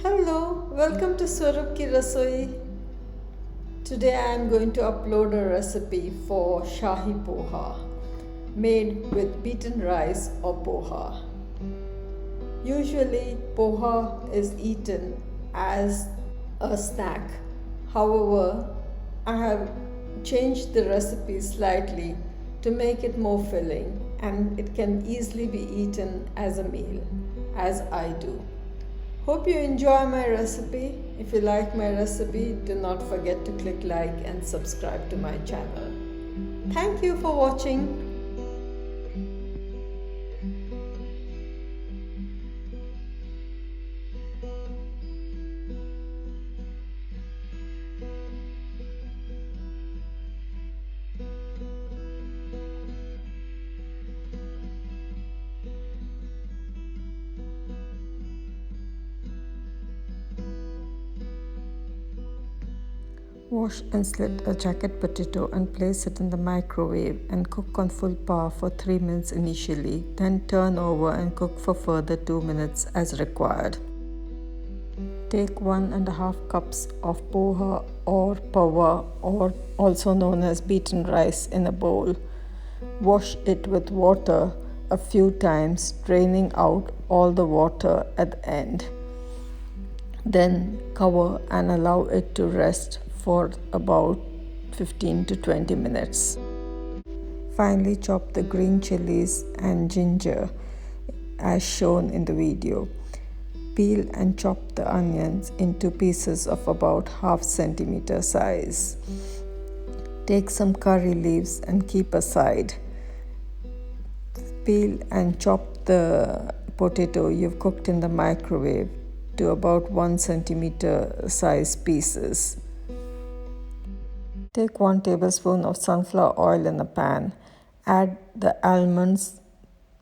Hello, welcome to Swarup Ki Rasoi. Today I am going to upload a recipe for Shahi Poha made with beaten rice or poha. Usually poha is eaten as a snack. However, I have changed the recipe slightly to make it more filling and it can easily be eaten as a meal, as I do. Hope you enjoy my recipe. If you like my recipe, do not forget to click like and subscribe to my channel. Thank you for watching. Wash and slit a jacket potato and place it in the microwave and cook on full power for 3 minutes initially, then turn over and cook for further 2 minutes as required. Take 1.5 cups of poha or pawa, or also known as beaten rice, in a bowl. Wash it with water a few times, draining out all the water at the end. Then cover and allow it to rest for about 15 to 20 minutes. Finally, chop the green chillies and ginger as shown in the video. Peel and chop the onions into pieces of about half centimeter size. Take some curry leaves and keep aside. Peel and chop the potato you've cooked in the microwave to about 1 centimeter size pieces. Take 1 tablespoon of sunflower oil in a pan. Add the almonds,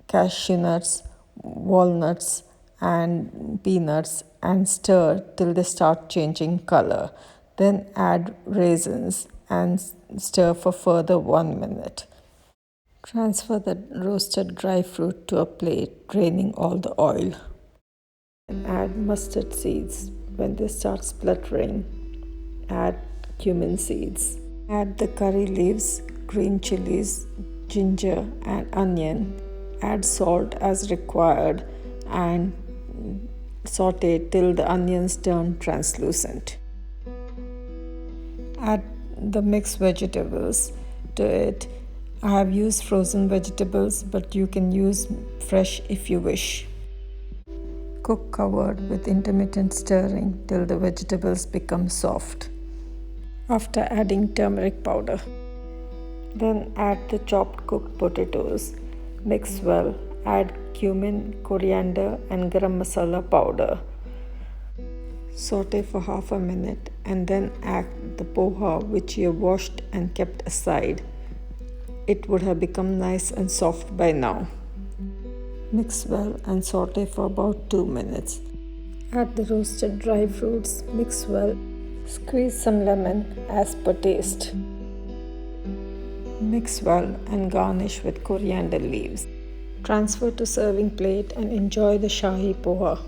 cashew nuts, walnuts and peanuts and stir till they start changing color. Then add raisins and stir for further 1 minute. Transfer the roasted dry fruit to a plate, draining all the oil. Add mustard seeds. When they start spluttering, add cumin seeds. Add the curry leaves, green chilies, ginger and onion. Add salt as required and saute till the onions turn translucent. Add the mixed vegetables to it. I have used frozen vegetables, but you can use fresh if you wish. Cook covered with intermittent stirring till the vegetables become soft. After adding turmeric powder, then add the chopped cooked potatoes. Mix well. Add cumin, coriander and garam masala powder. Saute for half a minute and then add the poha which you have washed and kept aside. It would have become nice and soft by now. Mix well and saute for about 2 minutes. Add the roasted dry fruits. Mix well. Squeeze some lemon as per taste. Mix well and garnish with coriander leaves. Transfer to serving plate and enjoy the Shahi Poha.